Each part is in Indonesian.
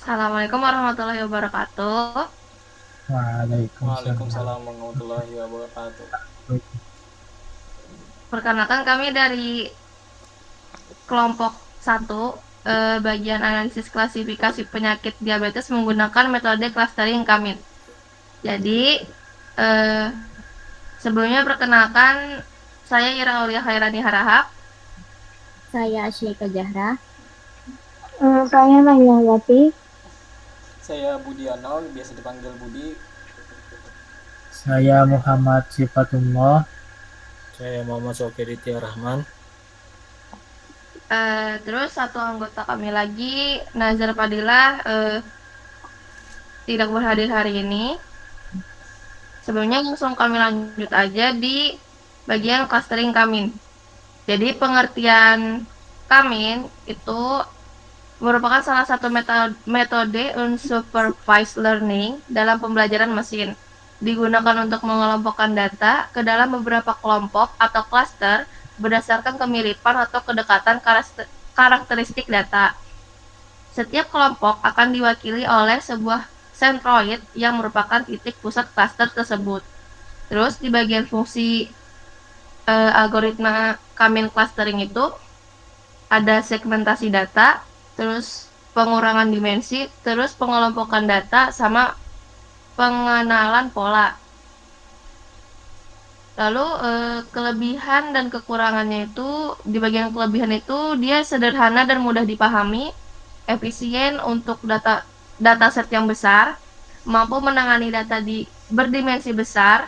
Assalamualaikum warahmatullahi wabarakatuh. Waalaikumsalam. Waalaikumsalam warahmatullahi wabarakatuh. Perkenalkan kami dari kelompok satu, bagian analisis klasifikasi penyakit diabetes menggunakan metode clustering kami. Jadi, eh, sebelumnya perkenalkan saya Ira Aulia Khairani Harahap. Saya Asyifa Jahra. Saya Naya Yati. Saya Budiano, biasa dipanggil Budi. Saya Muhammad Sifatullah. Saya Muhammad Sokiriti Rahman. Terus satu anggota kami lagi, Nazar Fadilah, tidak berhadir hari ini. Sebelumnya langsung kami lanjut aja di bagian clustering kami. Jadi pengertian Kamin itu merupakan salah satu metode unsupervised learning dalam pembelajaran mesin. Digunakan untuk mengelompokkan data ke dalam beberapa kelompok atau klaster berdasarkan kemiripan atau kedekatan karakteristik data. Setiap kelompok akan diwakili oleh sebuah centroid yang merupakan titik pusat klaster tersebut. Terus di bagian fungsi algoritma Kamin clustering itu ada segmentasi data, terus pengurangan dimensi, terus pengelompokan data, sama pengenalan pola. Lalu kelebihan dan kekurangannya itu, di bagian kelebihan itu dia sederhana dan mudah dipahami, efisien untuk dataset yang besar, mampu menangani data di berdimensi besar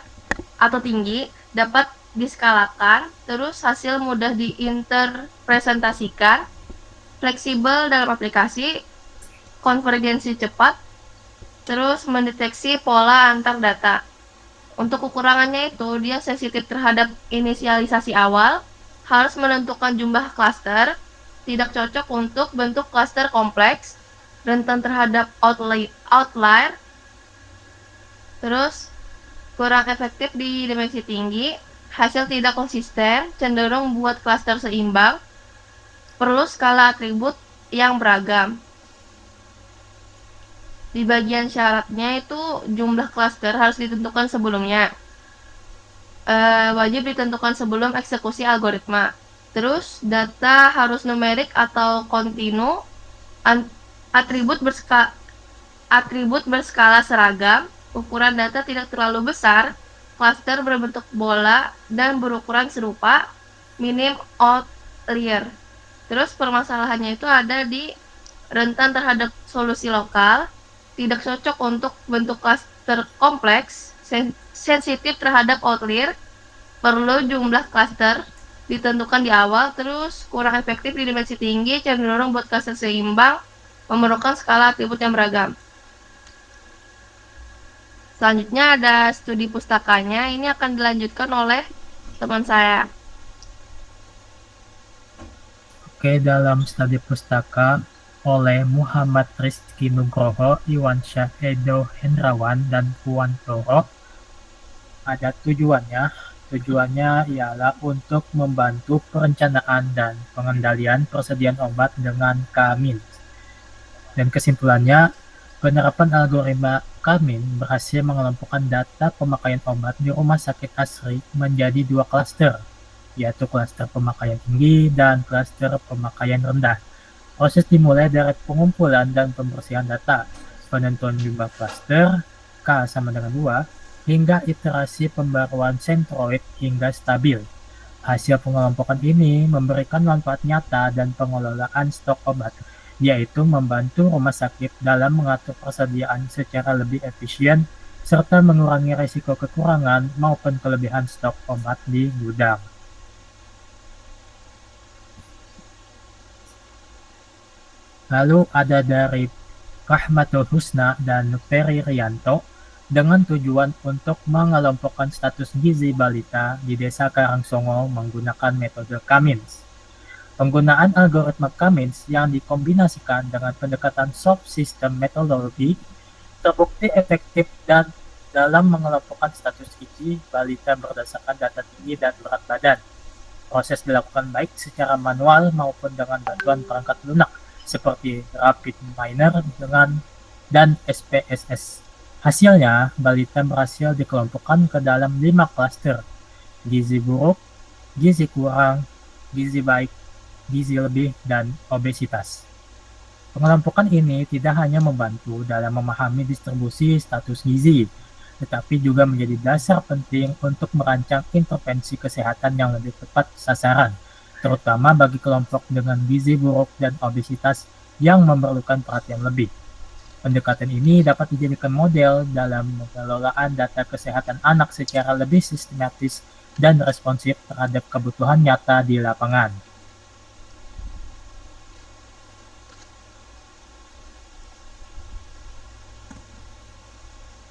atau tinggi, dapat diskalakan, terus hasil mudah diinterpresentasikan, fleksibel dalam aplikasi, konvergensi cepat, terus mendeteksi pola antar data. Untuk kekurangannya itu, dia sensitif terhadap inisialisasi awal, harus menentukan jumlah klaster, tidak cocok untuk bentuk klaster kompleks, rentan terhadap outlier, terus kurang efektif di dimensi tinggi, hasil tidak konsisten, cenderung buat klaster seimbang, perlu skala atribut yang beragam. Di bagian syaratnya itu jumlah klaster harus ditentukan sebelumnya. Wajib ditentukan sebelum eksekusi algoritma. Terus data harus numerik atau kontinu, atribut berskala seragam, ukuran data tidak terlalu besar, klaster berbentuk bola dan berukuran serupa, minim outlier. Terus permasalahannya itu ada di rentan terhadap solusi lokal, tidak cocok untuk bentuk klaster kompleks, sensitif terhadap outlier, perlu jumlah klaster ditentukan di awal, terus kurang efektif di dimensi tinggi, cenderung buat klaster seimbang, memerlukan skala atribut yang beragam. Selanjutnya ada studi pustakanya, ini akan dilanjutkan oleh teman saya. Oke, dalam studi pustaka oleh Muhammad Rizky Nugroho, Iwansyah Edo Hendrawan, dan Puan Toro, ada tujuannya. Tujuannya ialah untuk membantu perencanaan dan pengendalian persediaan obat dengan Kamin. Dan kesimpulannya, penerapan algoritma Kamin berhasil mengelompokkan data pemakaian obat di rumah sakit ASRI menjadi dua klaster, yaitu klaster pemakaian tinggi dan klaster pemakaian rendah. Proses dimulai dari pengumpulan dan pembersihan data, penentuan jumlah klaster, K sama dengan 2, hingga iterasi pembaruan centroid hingga stabil. Hasil pengelompokan ini memberikan manfaat nyata dan pengelolaan stok obat, yaitu membantu rumah sakit dalam mengatur persediaan secara lebih efisien serta mengurangi risiko kekurangan maupun kelebihan stok obat di gudang. Lalu ada dari Rahmatul Husna dan Ferry Rianto dengan tujuan untuk mengelompokkan status gizi balita di Desa Karangsongo menggunakan metode Kamins. Penggunaan algoritma Kamins yang dikombinasikan dengan pendekatan soft system methodology terbukti efektif dan dalam mengelompokkan status gizi balita berdasarkan data tinggi dan berat badan. Proses dilakukan baik secara manual maupun dengan bantuan perangkat lunak seperti rapid minor dan SPSS. Hasilnya, balita berhasil dikelompokkan ke dalam 5 klaster: gizi buruk, gizi kurang, gizi baik, gizi lebih, dan obesitas. Pengelompokan ini tidak hanya membantu dalam memahami distribusi status gizi, tetapi juga menjadi dasar penting untuk merancang intervensi kesehatan yang lebih tepat sasaran, terutama bagi kelompok dengan gizi buruk dan obesitas yang memerlukan perhatian lebih. Pendekatan ini dapat dijadikan model dalam pengelolaan data kesehatan anak secara lebih sistematis dan responsif terhadap kebutuhan nyata di lapangan.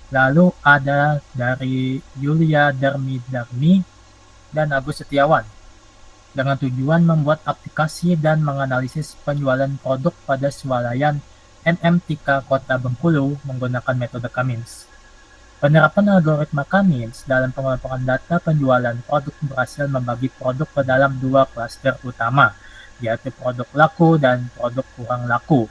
Lalu ada dari Yulia Darmi dan Agus Setiawan, dengan tujuan membuat aplikasi dan menganalisis penjualan produk pada swalayan NMTK Kota Bengkulu menggunakan metode Cummins. Penerapan algoritma Cummins dalam pengelompokan data penjualan produk berhasil membagi produk ke dalam 2 klaster utama, yaitu produk laku dan produk kurang laku.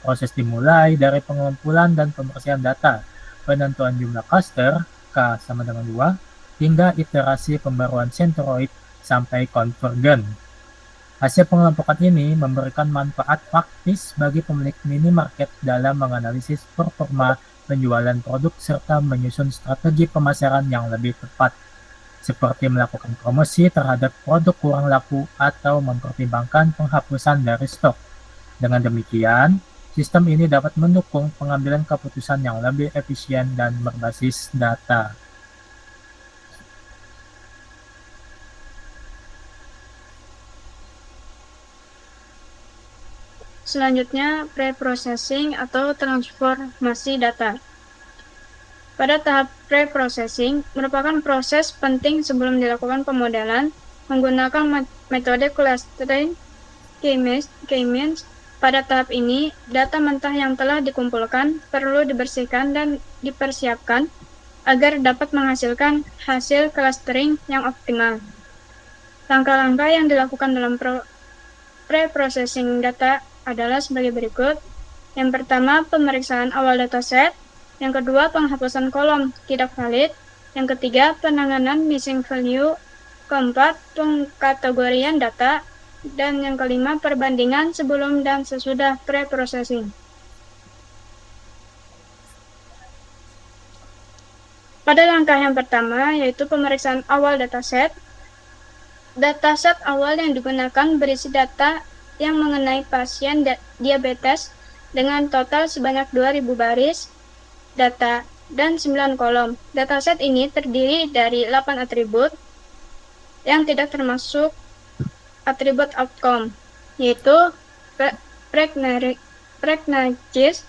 Proses dimulai dari pengumpulan dan pembersihan data, penentuan jumlah klaster, K sama dengan 2, hingga iterasi pembaruan sentroid sampai konvergen. Hasil pengelompokan ini memberikan manfaat praktis bagi pemilik minimarket dalam menganalisis performa penjualan produk serta menyusun strategi pemasaran yang lebih tepat, seperti melakukan promosi terhadap produk kurang laku atau mempertimbangkan penghapusan dari stok. Dengan demikian, sistem ini dapat mendukung pengambilan keputusan yang lebih efisien dan berbasis data. Selanjutnya, pre-processing atau transformasi data. Pada tahap pre-processing, merupakan proses penting sebelum dilakukan pemodelan menggunakan metode clustering K-means. Pada tahap ini, data mentah yang telah dikumpulkan perlu dibersihkan dan dipersiapkan agar dapat menghasilkan hasil clustering yang optimal. Langkah-langkah yang dilakukan dalam pre-processing data adalah sebagai berikut. Yang pertama, pemeriksaan awal dataset. Yang kedua, penghapusan kolom tidak valid. Yang ketiga, penanganan missing value. Keempat, pengkategorian data. Dan yang kelima, perbandingan sebelum dan sesudah pre-processing. Pada langkah yang pertama, yaitu pemeriksaan awal dataset. Dataset awal yang digunakan berisi data yang mengenai pasien diabetes dengan total sebanyak 2.000 baris data dan 9 kolom. Dataset ini terdiri dari 8 atribut yang tidak termasuk atribut outcome, yaitu prognosis,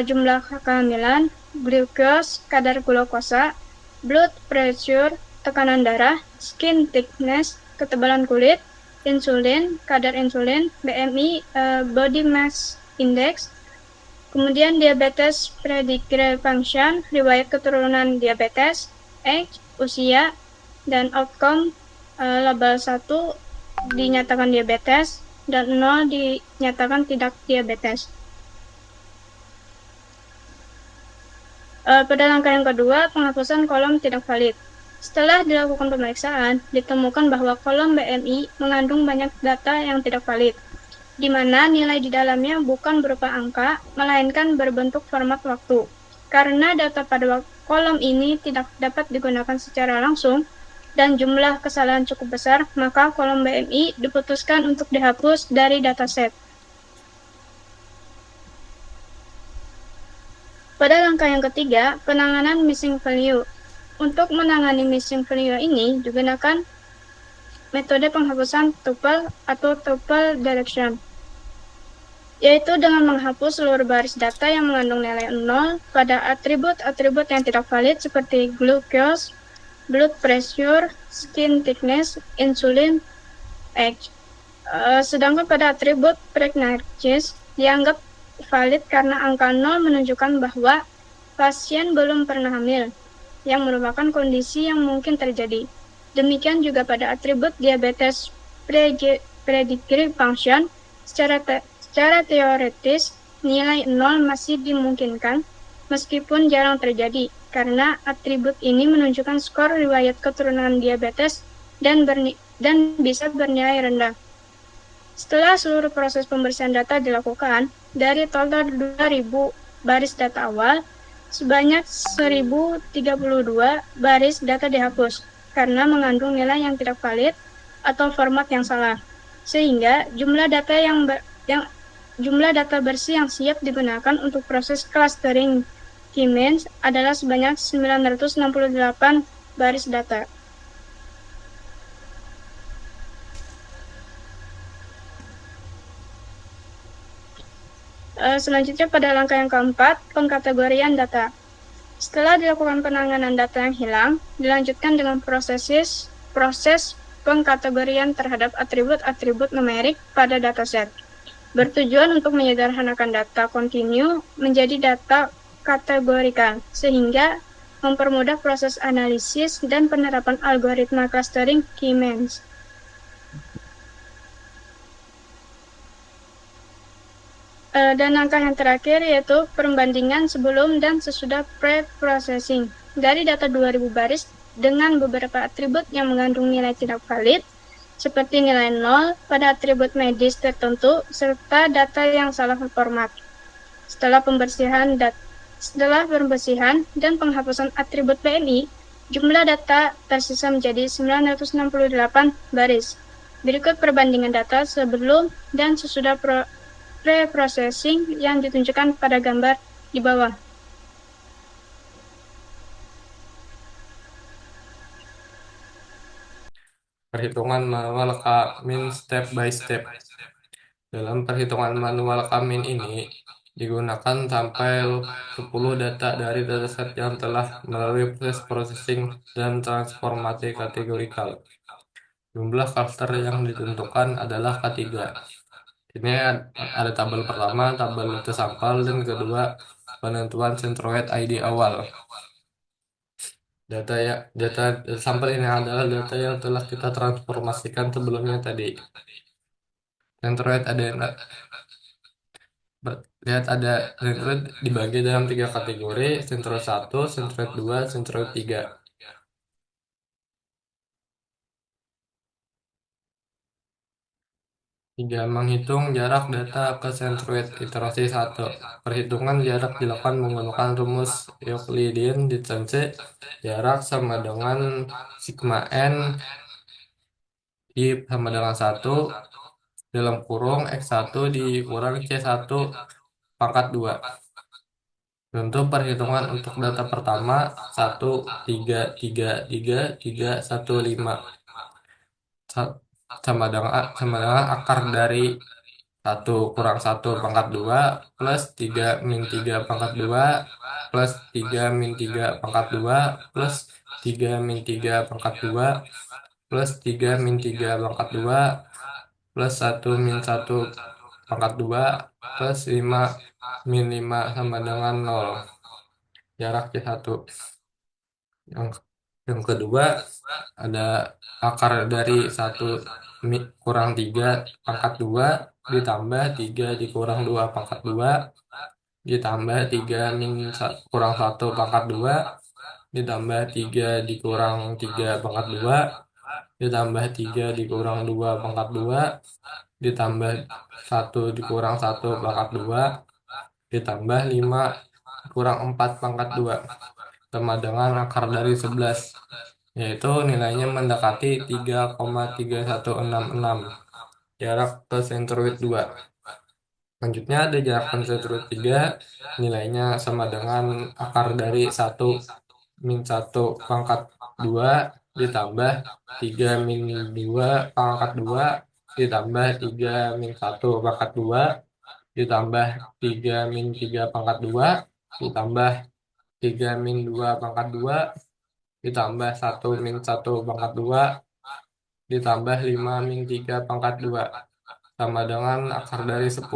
jumlah kehamilan, glucose, kadar glukosa, blood pressure, tekanan darah, skin thickness, ketebalan kulit, insulin, kadar insulin, BMI, body mass index, kemudian diabetes predictive function, riwayat keturunan diabetes, age, usia, dan outcome label 1 dinyatakan diabetes dan 0 dinyatakan tidak diabetes. Pada langkah yang kedua, penghapusan kolom tidak valid. Setelah dilakukan pemeriksaan, ditemukan bahwa kolom BMI mengandung banyak data yang tidak valid, di mana nilai di dalamnya bukan berupa angka, melainkan berbentuk format waktu. Karena data pada kolom ini tidak dapat digunakan secara langsung, dan jumlah kesalahan cukup besar, maka kolom BMI diputuskan untuk dihapus dari dataset. Pada langkah yang ketiga, penanganan missing value. Untuk menangani missing value ini digunakan metode penghapusan tuple atau tuple direction, yaitu dengan menghapus seluruh baris data yang mengandung nilai 0 pada atribut-atribut yang tidak valid seperti glucose, blood pressure, skin thickness, insulin, age. Sedangkan pada atribut prognosis dianggap valid karena angka 0 menunjukkan bahwa pasien belum pernah hamil, yang merupakan kondisi yang mungkin terjadi. Demikian juga pada atribut diabetes predictive function, secara Secara teoritis, nilai 0 masih dimungkinkan meskipun jarang terjadi, karena atribut ini menunjukkan skor riwayat keturunan diabetes dan bisa bernilai rendah. Setelah seluruh proses pembersihan data dilakukan, dari total 2.000 baris data awal, sebanyak 1.032 baris data dihapus karena mengandung nilai yang tidak valid atau format yang salah, sehingga jumlah data bersih yang siap digunakan untuk proses clustering K-means adalah sebanyak 968 baris data. Selanjutnya pada langkah yang keempat, pengkategorian data. Setelah dilakukan penanganan data yang hilang, dilanjutkan dengan proses pengkategorian terhadap atribut-atribut numerik pada dataset. Bertujuan untuk menyederhanakan data kontinu menjadi data kategorikan, sehingga mempermudah proses analisis dan penerapan algoritma clustering K-means. Dan langkah yang terakhir yaitu perbandingan sebelum dan sesudah pre-processing. Dari data 2.000 baris dengan beberapa atribut yang mengandung nilai tidak valid, seperti nilai 0 pada atribut medis tertentu, serta data yang salah format. Setelah pembersihan dan penghapusan atribut PNI, jumlah data tersisa menjadi 968 baris. Berikut perbandingan data sebelum dan sesudah pre-processing yang ditunjukkan pada gambar di bawah. Perhitungan manual K-min step by step. Dalam perhitungan manual K-min ini digunakan sampai 10 data dari dataset yang telah melalui proses processing dan transformasi kategorikal. Jumlah cluster yang ditentukan adalah K3. Ini ada tabel pertama, tabel data sampel, dan kedua penentuan centroid ID awal. Data sampel ini adalah data yang telah kita transformasikan sebelumnya tadi. Centroid centroid dibagi dalam 3 kategori: centroid 1, centroid 2, centroid 3. Menghitung jarak data ke centroid iterasi 1. Perhitungan jarak dilakukan menggunakan rumus Euclidean distance. Jarak sama dengan sigma n I sama dengan 1 dalam kurung X1 dikurang C1 pangkat 2. Untuk perhitungan untuk data pertama 1, 3, 3, 3, 3, 1, 5 sama dengan akar dari 1 kurang 1 pangkat 2 plus 3 min 3 pangkat 2 plus 3 min 3 pangkat 2 plus 3 min 3 pangkat 2 plus 3 min 3 pangkat 2 plus 1 min 1 pangkat 2 plus 5 min 5 sama dengan 0. Jarak C1. Yang kedua ada akar dari 1 kurang 3 pangkat 2 ditambah 3 dikurang 2 pangkat 2 ditambah 3 min kurang 1 pangkat 2 ditambah 3 dikurang 3 pangkat 2 ditambah 3 dikurang 2 pangkat 2 ditambah 1 dikurang 1 pangkat 2 ditambah 5 kurang 4 pangkat 2 sama dengan akar dari 11, yaitu nilainya mendekati 3,3166. Jarak ke centroid 2. Selanjutnya ada jarak ke centroid 3, nilainya sama dengan akar dari 1 min 1 pangkat 2 ditambah 3 min 2 pangkat 2 ditambah 3 min 1 pangkat 2 ditambah 3 min 3 pangkat 2 ditambah 3 min 2 pangkat 2 ditambah 1 min 1 pangkat 2 ditambah 5 min 3 pangkat 2 sama dengan akar dari 10,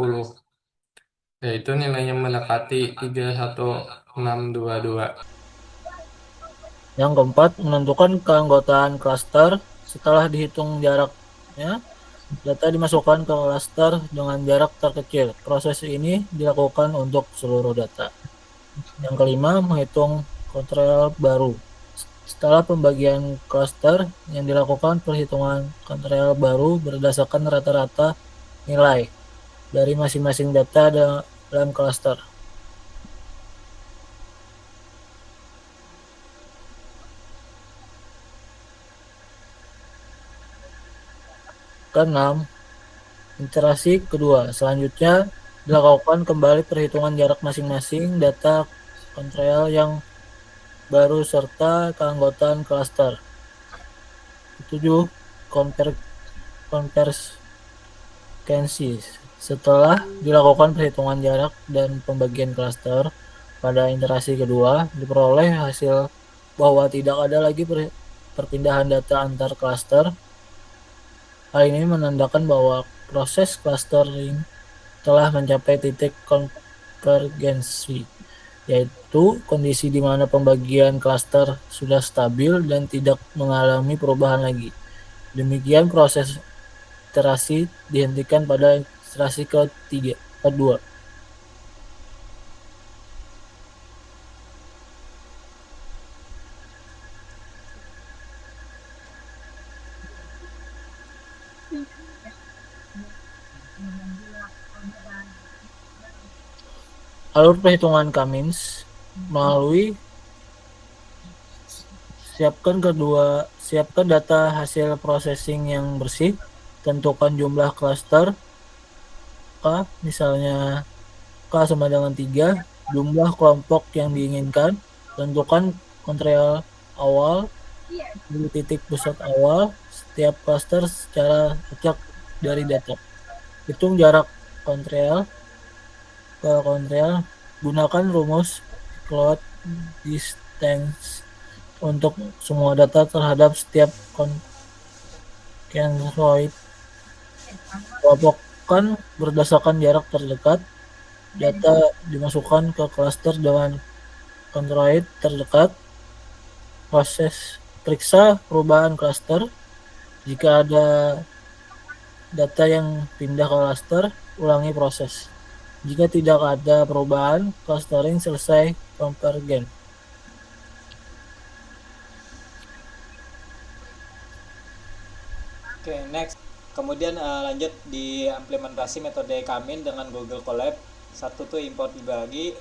yaitu nilainya mendekati 31622. Yang keempat, menentukan keanggotaan klaster. Setelah dihitung jaraknya Data dimasukkan ke klaster dengan jarak terkecil. Proses ini dilakukan untuk seluruh data. Yang kelima, menghitung kontrol baru. Setelah pembagian klaster, yang dilakukan perhitungan kontrol baru berdasarkan rata-rata nilai dari masing-masing data dalam klaster. Keenam, iterasi kedua. Selanjutnya dilakukan kembali perhitungan jarak masing-masing data kontrol yang baru serta keanggotaan klaster. Ketujuh, konvergensi. Setelah dilakukan perhitungan jarak dan pembagian klaster, pada iterasi kedua diperoleh hasil bahwa tidak ada lagi perpindahan data antar klaster. Hal ini menandakan bahwa proses clustering telah mencapai titik konvergensi, yaitu kondisi di mana pembagian klaster sudah stabil dan tidak mengalami perubahan lagi. Demikian proses iterasi dihentikan pada iterasi kedua. Alur perhitungan Cummins melalui siapkan data hasil processing yang bersih, tentukan jumlah klaster K, misalnya K sama dengan 3, jumlah kelompok yang diinginkan, tentukan kontrol awal dari titik pusat awal setiap klaster secara acak dari data. Hitung jarak kontrol ke kontrol, gunakan rumus cloud distance untuk semua data terhadap setiap conjoint. Kelompokkan berdasarkan jarak terdekat. Data dimasukkan ke klaster dengan conjoint terdekat. Proses periksa perubahan klaster. Jika ada data yang pindah ke klaster, ulangi proses. Jika tidak ada perubahan, clustering selesai konvergen. Oke, next. Kemudian lanjut di implementasi metode Kamin dengan Google Colab. Satu tuh import dibagi,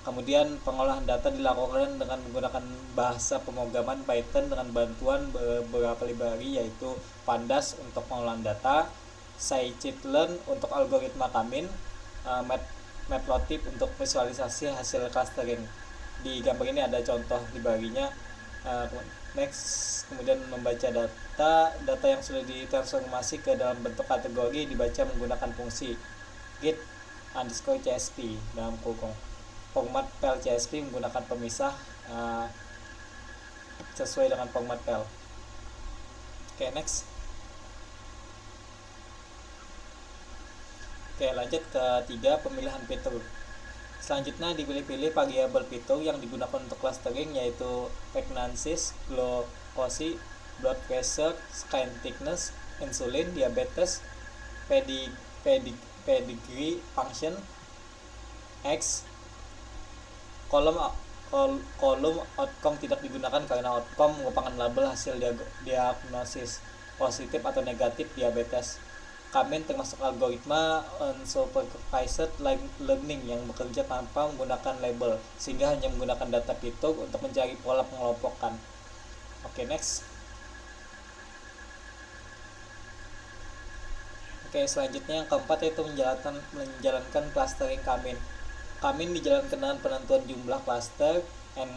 kemudian pengolahan data dilakukan dengan menggunakan bahasa pemrograman Python dengan bantuan beberapa library, yaitu Pandas untuk pengolahan data, scikit-learn untuk algoritma Kamin, Matplotlib untuk visualisasi hasil clustering. Di gambar ini ada contoh library-nya. Next, kemudian membaca data yang sudah ditransformasi ke dalam bentuk kategori dibaca menggunakan fungsi get underscore csv dalam kurung format file csv menggunakan pemisah sesuai dengan format file. Oke, next. Oke, lanjut ke 3, pemilihan fitur. Selanjutnya dipilih-pilih variabel fitur yang digunakan untuk clustering, yaitu pregnancies, glucose, blood pressure, skin thickness, insulin, diabetes, pedigree function, X. Kolom outcome tidak digunakan karena outcome merupakan label hasil diagnosis positif atau negatif diabetes. Kamin termasuk algoritma unsupervised learning yang bekerja tanpa menggunakan label, sehingga hanya menggunakan data fitur untuk mencari pola pengelompokan. Oke, next. Oke, selanjutnya yang keempat yaitu menjalankan clustering Kamin. Kamin dijalankan dengan penentuan jumlah cluster n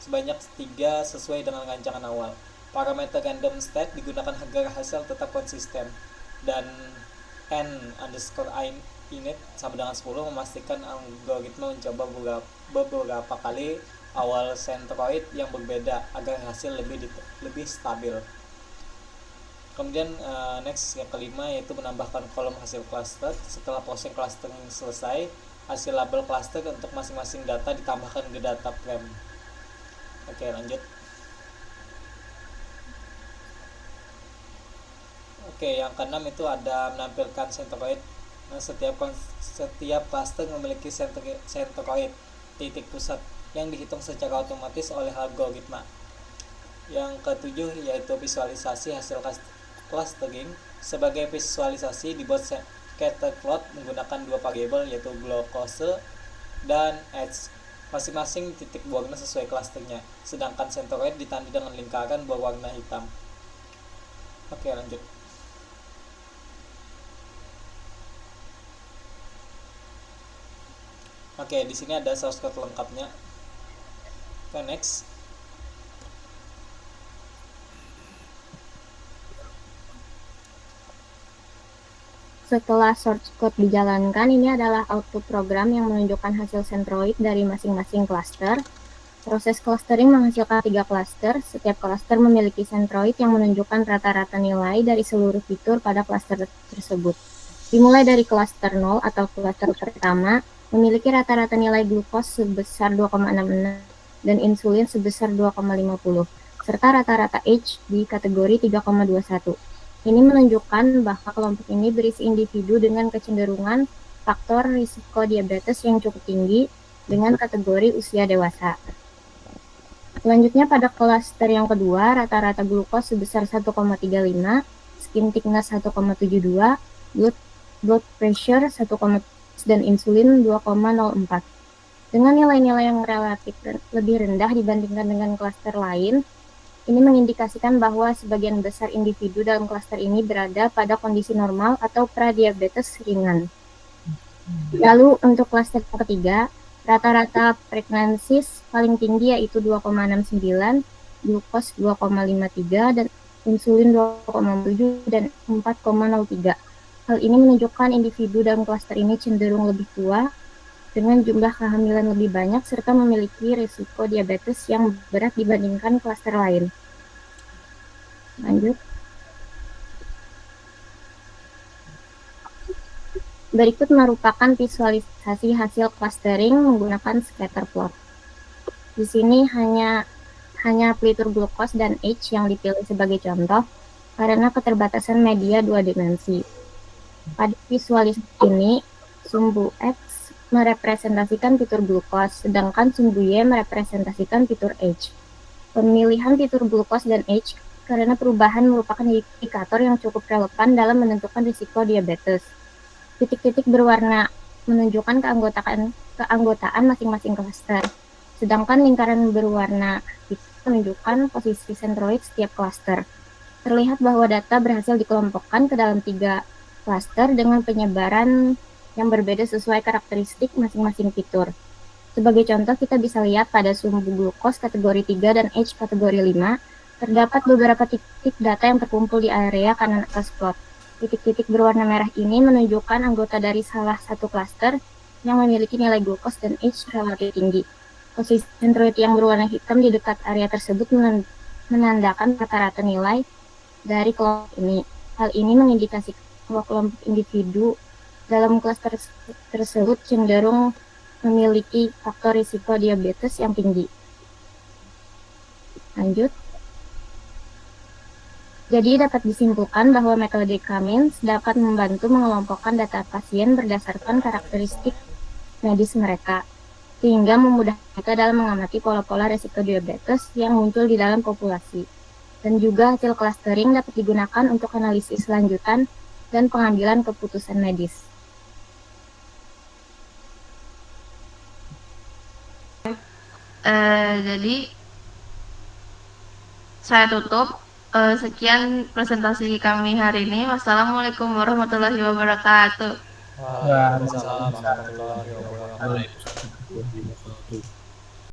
sebanyak 3 sesuai dengan rancangan awal. Parameter random state digunakan agar hasil tetap konsisten, dan n_init sama dengan 10 memastikan algoritma mencoba beberapa kali awal centroid yang berbeda agar hasil lebih stabil. Kemudian next, yang kelima yaitu menambahkan kolom hasil cluster. Setelah proses clustering selesai, hasil label cluster untuk masing-masing data ditambahkan ke data frame. Oke, lanjut. Oke, yang keenam itu ada menampilkan sentroid. Nah, setiap cluster memiliki sentroid titik pusat yang dihitung secara otomatis oleh algoritma. Yang ketujuh yaitu visualisasi hasil clustering. Sebagai visualisasi dibuat scatter plot menggunakan dua variabel yaitu glucose dan H. Masing-masing titik berwarna sesuai klasternya, sedangkan sentroid ditandai dengan lingkaran berwarna hitam. Oke, lanjut. Oke, di sini ada source code lengkapnya. Oke, next. Setelah source code dijalankan, ini adalah output program yang menunjukkan hasil sentroid dari masing-masing cluster. Proses clustering menghasilkan 3 cluster. Setiap cluster memiliki sentroid yang menunjukkan rata-rata nilai dari seluruh fitur pada cluster tersebut. Dimulai dari cluster 0 atau cluster pertama, memiliki rata-rata nilai glukos sebesar 2,66 dan insulin sebesar 2,50, serta rata-rata H di kategori 3,21. Ini menunjukkan bahwa kelompok ini berisi individu dengan kecenderungan faktor risiko diabetes yang cukup tinggi dengan kategori usia dewasa. Selanjutnya pada klaster yang kedua, rata-rata glukos sebesar 1,35, skin thickness 1,72, blood pressure 1,1 dan insulin 2,04. Dengan nilai-nilai yang relatif lebih rendah dibandingkan dengan klaster lain, ini mengindikasikan bahwa sebagian besar individu dalam klaster ini berada pada kondisi normal atau pradiabetes ringan. Lalu untuk klaster ketiga, rata-rata pregnancies paling tinggi yaitu 2,69, glukos 2,53, dan insulin 2,7 dan 4,03. Hal ini menunjukkan individu dalam klaster ini cenderung lebih tua, dengan jumlah kehamilan lebih banyak, serta memiliki risiko diabetes yang berat dibandingkan klaster lain. Lanjut. Berikut merupakan visualisasi hasil clustering menggunakan scatter plot. Di sini hanya pelitur glukos dan H yang dipilih sebagai contoh karena keterbatasan media 2 dimensi. Pada visualisasi ini, sumbu X merepresentasikan fitur glukos, sedangkan sumbu Y merepresentasikan fitur H. Pemilihan fitur glukos dan H karena perubahan merupakan indikator yang cukup relevan dalam menentukan risiko diabetes. Titik-titik berwarna menunjukkan keanggotaan masing-masing klaster, sedangkan lingkaran berwarna hitam menunjukkan posisi sentroid setiap klaster. Terlihat bahwa data berhasil dikelompokkan ke dalam 3 klaster dengan penyebaran yang berbeda sesuai karakteristik masing-masing fitur. Sebagai contoh, kita bisa lihat pada sumbu glukos kategori 3 dan H kategori 5, terdapat beberapa titik data yang terkumpul di area kanan atas plot. Titik-titik berwarna merah ini menunjukkan anggota dari salah satu klaster yang memiliki nilai glukos dan H relatif tinggi. Posisi sentroid yang berwarna hitam di dekat area tersebut menandakan rata-rata nilai dari kelompok ini. Hal ini mengindikasikan bahwa kelompok individu dalam klaster tersebut cenderung memiliki faktor risiko diabetes yang tinggi. Lanjut. Jadi dapat disimpulkan bahwa metode Cummins dapat membantu mengelompokkan data pasien berdasarkan karakteristik medis mereka, sehingga memudahkan kita dalam mengamati pola-pola risiko diabetes yang muncul di dalam populasi. Dan juga hasil clustering dapat digunakan untuk analisis lanjutan dan pengambilan keputusan medis. Jadi saya tutup. Sekian presentasi kami hari ini. Wassalamualaikum warahmatullahi wabarakatuh. Waalaikumsalam warahmatullahi wabarakatuh.